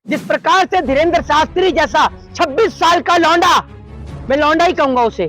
जिस प्रकार से धीरेन्द्र शास्त्री जैसा 26 साल का लौंडा, मैं लौंडा ही कहूंगा उसे,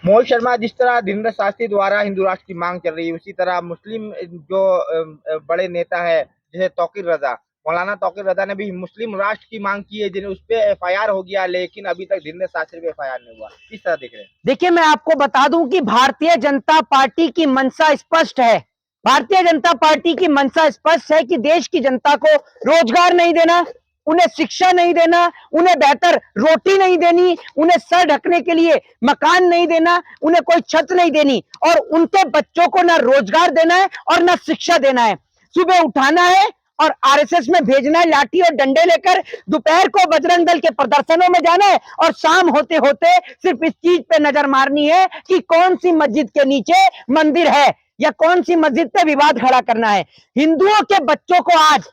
मोहित शर्मा, जिस तरह धीरेन्द्र शास्त्री द्वारा हिंदू राष्ट्र की मांग चल रही है, उसी तरह मुस्लिम जो बड़े नेता है जैसे तौकीर रजा, मौलाना तौकीर रजा ने भी मुस्लिम राष्ट्र की मांग की है, जिन्हें उस पे एफआईआर हो गया, लेकिन अभी तक धीरेन्द्र शास्त्री पे एफआईआर नहीं हुआ। किस तरह देख रहे हैं? देखिए, मैं आपको बता दूं कि भारतीय जनता पार्टी की मंशा स्पष्ट है। भारतीय जनता पार्टी की मंशा स्पष्ट है कि देश की जनता को रोजगार नहीं देना, उन्हें शिक्षा नहीं देना, उन्हें बेहतर रोटी नहीं देनी, उन्हें सर ढकने के लिए मकान नहीं देना, उन्हें कोई छत नहीं देनी, और उनके बच्चों को ना रोजगार देना है और ना शिक्षा देना है। सुबह उठाना है और आरएसएस में भेजना है लाठी और डंडे लेकर, दोपहर को बजरंग दल के प्रदर्शनों में जाना है, और शाम होते होते सिर्फ इस चीज पे नजर मारनी है कि कौन सी मस्जिद के नीचे मंदिर है या कौन सी मस्जिद पे विवाद खड़ा करना है। हिंदुओं के बच्चों को आज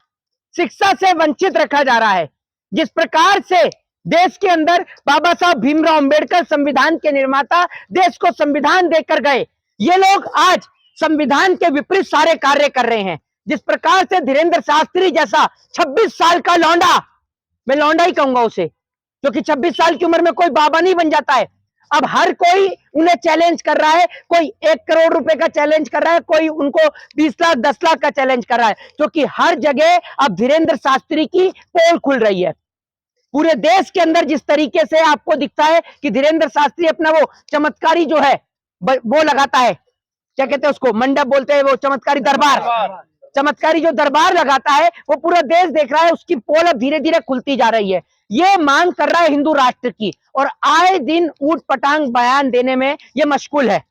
शिक्षा से वंचित रखा जा रहा है। जिस प्रकार से देश के अंदर बाबा साहब भीमराव अंबेडकर संविधान के निर्माता देश को संविधान देकर गए, ये लोग आज संविधान के विपरीत सारे कार्य कर रहे हैं। जिस प्रकार से धीरेन्द्र शास्त्री जैसा 26 साल का लौंडा, मैं लौंडा ही कहूंगा उसे, क्योंकि 26 साल की उम्र में कोई बाबा नहीं बन जाता है। अब हर कोई उन्हें चैलेंज कर रहा है, कोई 1 करोड़ रुपए का चैलेंज कर रहा है, कोई उनको 20 लाख 10 लाख का चैलेंज कर रहा है, क्योंकि हर जगह अब धीरेन्द्र शास्त्री की पोल खुल रही है। पूरे देश के अंदर जिस तरीके से आपको दिखता है कि धीरेन्द्र शास्त्री अपना वो चमत्कारी जो है वो लगाता है, क्या कहते हैं उसको, मंडप बोलते हैं, वो चमत्कारी दरबार, चमत्कारी जो दरबार लगाता है, वो पूरा देश देख रहा है, उसकी पोल अब धीरे धीरे खुलती जा रही है। ये मांग कर रहा है हिंदू राष्ट्र की, और आए दिन ऊट पटांग बयान देने में ये मशगूल है।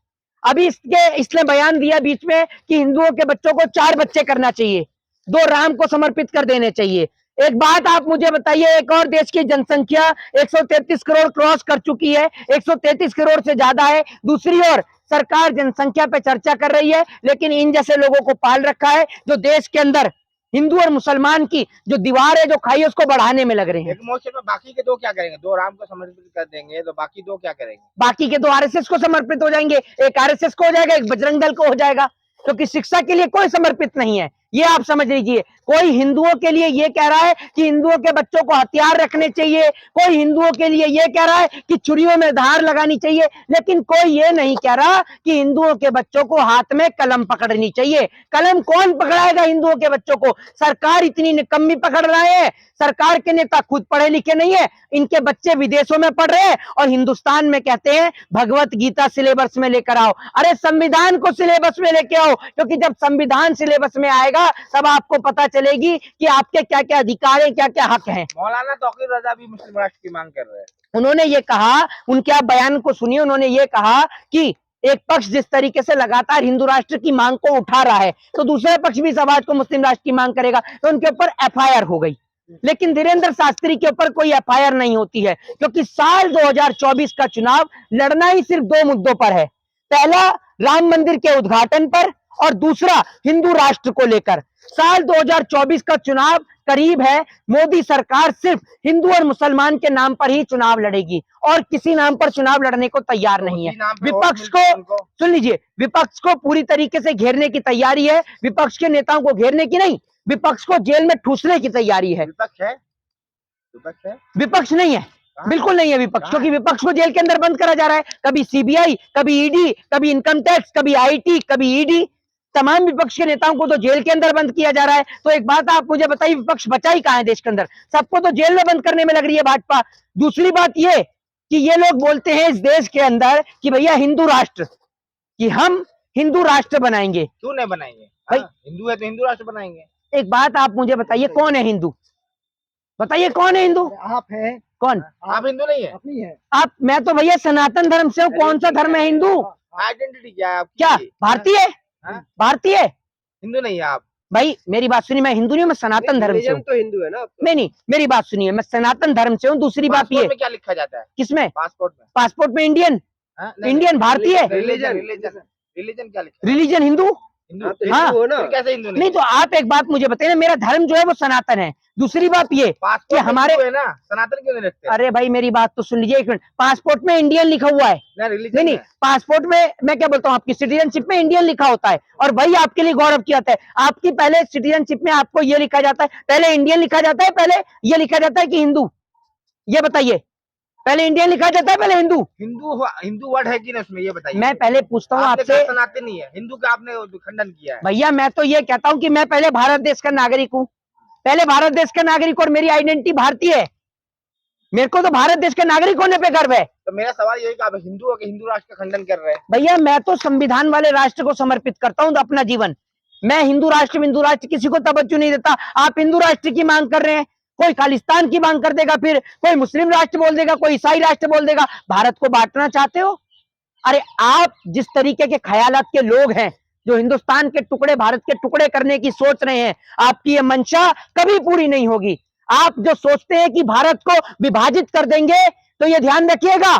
अभी इसने बयान दिया बीच में कि हिंदुओं के बच्चों को 4 बच्चे करना चाहिए, 2 राम को समर्पित कर देने चाहिए। एक बात आप मुझे बताइए, एक और देश की जनसंख्या 133 करोड़ क्रॉस कर चुकी है, 133 करोड़ से ज्यादा है। दूसरी ओर सरकार जनसंख्या पे चर्चा कर रही है, लेकिन इन जैसे लोगों को पाल रखा है जो देश के अंदर हिंदू और मुसलमान की जो दीवार है जो खाई है उसको बढ़ाने में लग रहे हैं। मोर्चे में बाकी के 2 क्या करेंगे? 2 राम को समर्पित कर देंगे तो बाकी 2 क्या करेंगे? बाकी के 2 आरएसएस को समर्पित हो जाएंगे, एक आरएसएस को हो जाएगा, एक बजरंग दल को हो जाएगा, क्योंकि शिक्षा के लिए कोई समर्पित नहीं है। ये आप समझ लीजिए। कोई हिंदुओं के लिए ये कह रहा है कि हिंदुओं के बच्चों को हथियार रखने चाहिए, कोई हिंदुओं के लिए ये कह रहा है कि छुरियों में धार लगानी चाहिए, लेकिन कोई ये नहीं कह रहा कि हिंदुओं के बच्चों को हाथ में कलम पकड़नी चाहिए। कलम कौन पकड़ाएगा हिंदुओं के बच्चों को? सरकार इतनी निकम्मी पकड़ रहे हैं। सरकार के नेता खुद पढ़े लिखे नहीं है, इनके बच्चे विदेशों में पढ़ रहे हैं और हिंदुस्तान में कहते हैं भगवत गीता सिलेबस में लेकर आओ। अरे संविधान को सिलेबस में लेके आओ, क्योंकि जब संविधान सिलेबस में आएगा तब आपको पता चलेगी कि आपके क्या क्या अधिकार है, क्या क्या हक है। मौलाना तौकीर रजा भी मुस्लिम राष्ट्र की मांग कर रहे हैं। उन्होंने ये कहा, उनके आप बयान को सुनिए, उन्होंने ये कहा कि एक पक्ष जिस तरीके से लगातार हिंदू राष्ट्र की मांग को उठा रहा है, तो दूसरा पक्ष भी समाज को मुस्लिम राष्ट्र की मांग करेगा, तो उनके ऊपर एफआईआर हो गई। लेकिन धीरेन्द्र शास्त्री के ऊपर कोई एफआईआर नहीं होती है, क्योंकि साल 2024 का चुनाव लड़ना ही सिर्फ 2 मुद्दों पर है। पहला राम मंदिर के उद्घाटन पर, और दूसरा हिंदू राष्ट्र को लेकर। साल 2024 का चुनाव करीब है। मोदी सरकार सिर्फ हिंदू और मुसलमान के नाम पर ही चुनाव लड़ेगी और किसी नाम पर चुनाव लड़ने को तैयार नहीं है। विपक्ष को सुन लीजिए, विपक्ष को पूरी तरीके से घेरने की तैयारी है। विपक्ष के नेताओं को घेरने की नहीं, विपक्ष को जेल में ठूसने की तैयारी है। विपक्ष है? विपक्ष है? विपक्ष नहीं है, बिल्कुल नहीं है विपक्ष, क्योंकि विपक्ष को जेल के अंदर बंद करा जा रहा है। कभी सीबीआई, कभी ईडी, कभी इनकम टैक्स, कभी आईटी, कभी ईडी, तमाम विपक्ष के नेताओं को तो जेल के अंदर बंद किया जा रहा है। तो एक बात आप मुझे बताइए, विपक्ष बचा ही कहां है देश के अंदर? सबको तो जेल में बंद करने में लग रही है भाजपा। दूसरी बात ये कि ये लोग बोलते हैं इस देश के अंदर कि भैया हिंदू राष्ट्र, कि हम हिंदू राष्ट्र बनाएंगे। क्यों नहीं बनाएंगे भाई? हिंदू है तो हिंदू राष्ट्र बनाएंगे। एक बात आप मुझे बताइए, कौन है हिंदू? बताइए कौन है हिंदू? आप हैं। कौन? आप हिंदू नहीं है? आप? मैं तो भैया सनातन धर्म से हूँ। कौन सा धर्म है हिंदू? आइडेंटिटी क्या है आपकी? क्या भारतीय? भारतीय हिंदू नहीं है आप? भाई मेरी बात सुनिए, मैं हिंदू नहीं हूँ, मैं सनातन धर्म से हूँ। तो हिंदू है ना? नहीं, मेरी बात सुनिए, मैं सनातन धर्म से हूँ। दूसरी बात ये, में क्या लिखा जाता है? किसमें? पासपोर्ट में इंडियन, इंडियन, भारतीय। रिलीजन क्या लिखा है? रिलीजन हिंदू। हिंदू हाँ, तो हाँ। हिंदू हो ना। फिर कैसे हिंदू नहीं तो आप एक बात मुझे बताइए ना, मेरा धर्म जो है वो सनातन है। दूसरी बात ये कि पासपोर्ट में हमारे, हिंदू है ना, सनातन क्यों नहीं रखते? अरे भाई मेरी बात तो सुन लीजिए एक मिनट, पासपोर्ट में इंडियन लिखा हुआ है। ना नहीं रिलीजन नहीं, में। पासपोर्ट में मैं क्या बोलता हूँ, आपकी सिटीजनशिप में इंडियन लिखा होता है, और वही आपके लिए गौरव की बात है। आपकी पहले सिटीजनशिप में आपको ये लिखा जाता है, पहले इंडियन लिखा जाता है, पहले ये लिखा जाता है कि हिंदू? ये बताइए, पहले इंडियन लिखा जाता है पहले हिंदू? हिंदू वर्ड है कि ना उसमें, ये बताइए। मैं पहले पूछता हूँ आपने आपसे कहा सनातन नहीं है, हिंदू का आपने खंडन किया है। भैया, मैं तो ये कहता हूँ कि मैं पहले भारत देश का नागरिक हूँ, पहले भारत देश का नागरिक, और मेरी आइडेंटिटी भारतीय है। मेरे को तो भारत देश के नागरिक होने पे गर्व है। तो मेरा सवाल यही कि आप हिंदू हो कि हिंदू राष्ट्र का खंडन कर रहे हैं? भैया मैं तो संविधान वाले राष्ट्र को समर्पित करता हूं अपना जीवन। मैं हिंदू राष्ट्र किसी को तवज्जो नहीं देता। आप हिंदू राष्ट्र की मांग कर रहे हैं, कोई खालिस्तान की मांग कर देगा, फिर कोई मुस्लिम राष्ट्र बोल देगा, कोई ईसाई राष्ट्र बोल देगा। भारत को बांटना चाहते हो? अरे आप जिस तरीके के ख्यालात के लोग हैं, जो हिंदुस्तान के टुकड़े, भारत के टुकड़े करने की सोच रहे हैं, आपकी ये मंशा कभी पूरी नहीं होगी। आप जो सोचते हैं कि भारत को विभाजित कर देंगे, तो ये ध्यान रखिएगा,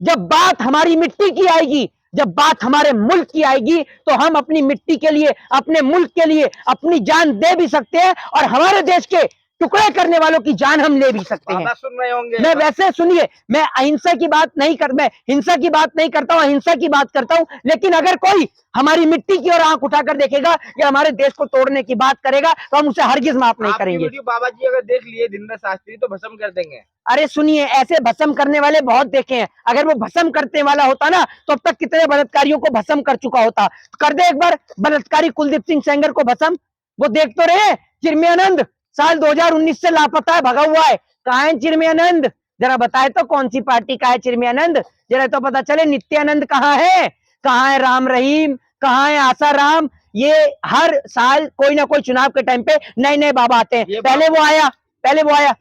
जब बात हमारी मिट्टी की आएगी, जब बात हमारे मुल्क की आएगी, तो हम अपनी मिट्टी के लिए, अपने मुल्क के लिए अपनी जान दे भी सकते हैं, और हमारे देश के टुकड़े करने वालों की जान हम ले भी सकते हैं। बाबा सुन रहे होंगे। मैं वैसे सुनिए, मैं अहिंसा की बात नहीं कर, मैं हिंसा की बात नहीं करता हूं, अहिंसा की बात करता हूं। लेकिन अगर कोई हमारी मिट्टी की ओर आंख उठाकर देखेगा या हमारे देश को तोड़ने की बात करेगा, तो हम उसे हरगिज माफ नहीं आपकी करेंगे। वीडियो बाबा जी अगर देख लिए धीरेन्द्र शास्त्री तो भस्म कर देंगे। अरे सुनिए, ऐसे भस्म करने वाले बहुत देखे हैं। अगर वो भस्म करने वाला होता ना, तो अब तक कितने बलात्कारियों को भस्म कर चुका होता। कर दे एक बार बलात्कारी कुलदीप सिंह सेंगर को भस्म। वो देख तो रहे, चिन्मयानंद साल 2019 से लापता है, भगा हुआ है। कहाँ है चिन्मयानंद? जरा बताए तो कौन सी पार्टी का है चिन्मयानंद? जरा तो पता चले। नित्यानंद कहाँ है? कहाँ है राम रहीम? कहाँ है आसाराम? ये हर साल कोई ना कोई चुनाव के टाइम पे नए नए बाबा आते हैं। पहले वो आया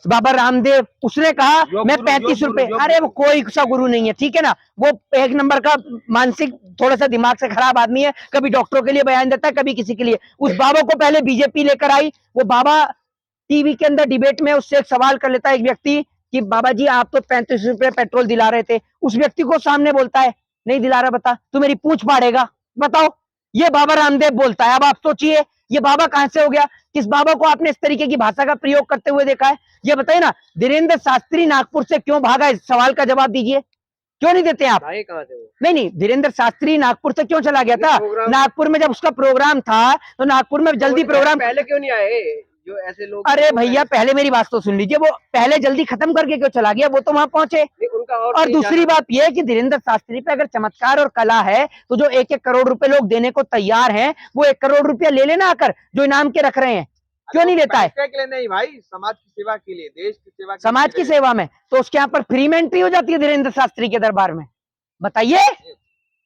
बाबा रामदेव, उसने कहा मैं 35 रुपए, अरे वो कोई सा गुरु नहीं है, ठीक है ना। वो एक नंबर का मानसिक थोड़ा सा दिमाग से खराब आदमी है, कभी डॉक्टरों के लिए बयान देता है, कभी किसी के लिए। उस बाबा को पहले बीजेपी लेकर आई। वो बाबा टीवी के अंदर डिबेट में उससे एक सवाल कर लेता है एक व्यक्ति कि बाबा जी आप तो 35 रुपए पेट्रोल दिला रहे थे। उस व्यक्ति को सामने बोलता है नहीं दिला रहा, बता, तू मेरी पूंछ फाड़ेगा, बताओ। ये बाबा रामदेव बोलता है। अब आप सोचिए ये बाबा कहां से हो गया? किस बाबा को आपने इस तरीके की भाषा का प्रयोग करते हुए देखा है? ये बताइए ना, धीरेन्द्र शास्त्री नागपुर से क्यों भागा? इस सवाल का जवाब दीजिए। क्यों नहीं देते आप? भाई कहाँ थे वो? नहीं, धीरेन्द्र शास्त्री नागपुर से क्यों चला गया था? नागपुर में जब उसका प्रोग्राम था, तो नागपुर में जल्दी प्रोग्राम, पहले क्यों नहीं आए जो ऐसे लोग? अरे भैया पहले मेरी बात तो सुन लीजिए, वो पहले जल्दी खत्म करके क्यों चला गया? वो तो वहां पहुंचे। उनका और दूसरी बात यह है कि धीरेन्द्र शास्त्री पे अगर चमत्कार और कला है, तो जो 1-1 करोड़ रुपए लोग देने को तैयार हैं, वो 1 करोड़ रुपया ले लेना आकर, जो इनाम के रख रहे हैं। क्यों नहीं लेता है? पैसे के लिए नहीं भाई, समाज की सेवा के लिए, देश की सेवा के समाज की लिए। सेवा में तो उसके यहाँ पर फ्री में एंट्री हो जाती है धीरेन्द्र शास्त्री के दरबार में? बताइए,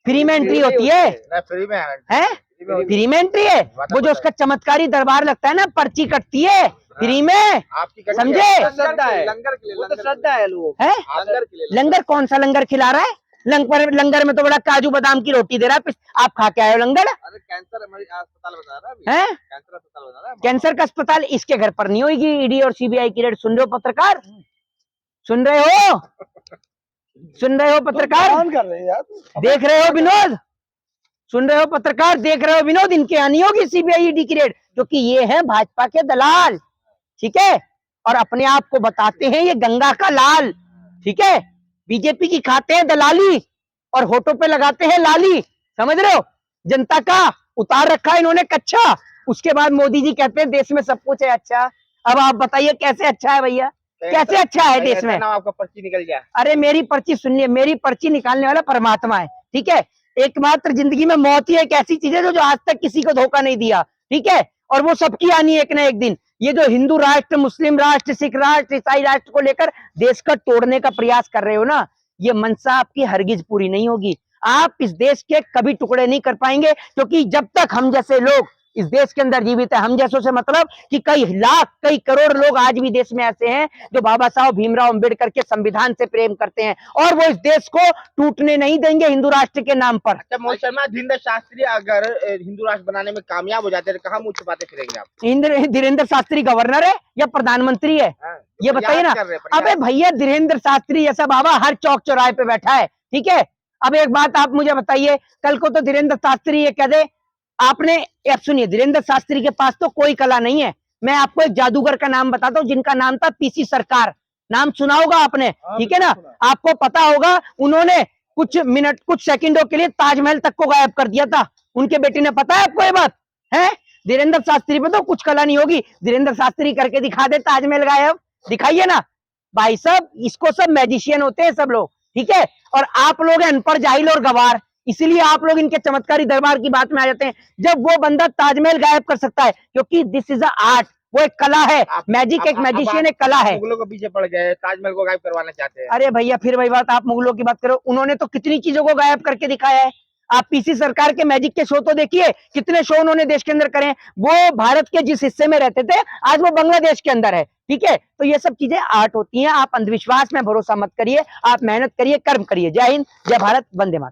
फ्री में एंट्री होती है? ना फ्री में हैं? फ्री में एंट्री है। वो जो उसका चमत्कारी दरबार लगता है ना, पर्ची कटती है फ्री में, आपकी कटी समझे? है। श्रद्धा है, लंगर के लिए, वो तो श्रद्धा है लोगों है? लंगर के लिए। लंगर कौन सा लंगर खिला रहा है? लंगर में तो बड़ा काजू बादाम की रोटी दे रहा है। आप खा के आए हो लंगर? अरे कैंसर अस्पताल बता रहा है अभी। हैं? कैंसर अस्पताल बता रहा है। कैंसर का अस्पताल इसके घर पर नहीं होगी। ईडी और सीबीआई की रेड सुन रहे हो पत्रकार? सुन रहे हो? सुन रहे हो पत्रकार? कर रहे हैं यार। देख रहे हो विनोद? सुन रहे हो पत्रकार? देख रहे हो विनोद? इनके यहाँ नहीं होगी सीबीआई ईडी की रेड, क्योंकि ये है भाजपा के दलाल, ठीक है, और अपने आप को बताते हैं ये गंगा का लाल, ठीक है। बीजेपी की खाते हैं दलाली और होठों पे लगाते हैं लाली, समझ रहे हो? जनता का उतार रखा है इन्होंने कच्चा। उसके बाद मोदी जी कहते हैं देश में सब कुछ है अच्छा। अब आप बताइए कैसे अच्छा है भैया? कैसे अच्छा है देश में? ना आपका पर्ची निकल जाए। अरे मेरी पर्ची सुनिए, मेरी पर्ची निकालने वाला परमात्मा है, ठीक है। एकमात्र जिंदगी में मौत ही एक ऐसी चीज है जो आज तक किसी को धोखा नहीं दिया, ठीक है, और वो सबकी आनी है एक ना एक दिन। ये जो हिंदू राष्ट्र, मुस्लिम राष्ट्र, सिख राष्ट्र, ईसाई राष्ट्र को लेकर देश का तोड़ने का प्रयास कर रहे हो ना, ये मनसा आपकी हरगिज पूरी नहीं होगी। आप इस देश के कभी टुकड़े नहीं कर पाएंगे, क्योंकि जब तक हम जैसे लोग इस देश के अंदर जीवित है, हम जैसों से मतलब कि कई लाख, कई करोड़ लोग आज भी देश में ऐसे हैं जो बाबा साहब भीमराव अंबेडकर के संविधान से प्रेम करते हैं, और वो इस देश को टूटने नहीं देंगे हिंदू राष्ट्र के नाम पर। अच्छा मोहित शर्मा, धीरेन्द्र शास्त्री अगर हिंदू राष्ट्र बनाने में कामयाब हो जाते हैं तो कहाँ मुंह छुपाते फिरेंगे आप? धीरेन्द्र शास्त्री गवर्नर है या प्रधानमंत्री है? ये बताइए ना। अबे भैया, धीरेन्द्र शास्त्री जैसा बाबा हर चौक चौराहे पे बैठा है, ठीक है। अब एक बात आप मुझे बताइए, कल को तो धीरेन्द्र शास्त्री ये कह दे आपने, अब सुनिए, धीरेन्द्र शास्त्री के पास तो कोई कला नहीं है। मैं आपको एक जादूगर का नाम बताता हूँ जिनका नाम था पीसी सरकार, नाम सुना होगा आपने, ठीक है ना? आपको पता होगा, उन्होंने कुछ मिनट, कुछ सेकंडों के लिए ताजमहल तक को गायब कर दिया था। उनके बेटे ने, पता है आपको ये बात है? धीरेन्द्र शास्त्री पे तो कुछ कला नहीं होगी, धीरेन्द्र शास्त्री करके दिखा दे ताजमहल गायब, दिखाइए ना भाई साहब। इसको सब मैजिशियन होते हैं सब लोग, ठीक है? और आप लोग हैं अनपढ़, जाहिल और गवार, इसीलिए आप लोग इनके चमत्कारी दरबार की बात में आ जाते हैं। जब वो बंदा ताजमहल गायब कर सकता है, क्योंकि दिस इज अ आर्ट, वो एक कला है, मैजिक एक मैजिशियन एक कला है। मुगलों के पीछे पड़ गए, ताजमहल को गायब करवाना चाहते हैं। अरे भैया फिर वही बात, आप मुगलों की बात करो, उन्होंने तो कितनी चीजों को गायब करके दिखाया है। आप पीसी सरकार के मैजिक के शो तो देखिए, कितने शो उन्होंने देश के अंदर करे हैं। वो भारत के जिस हिस्से में रहते थे, आज वो बांग्लादेश के अंदर है, ठीक है? तो ये सब चीजें आर्ट होती हैं। आप अंधविश्वास में भरोसा मत करिए, आप मेहनत करिए, कर्म करिए। जय हिंद, जय भारत, वंदे मातरम।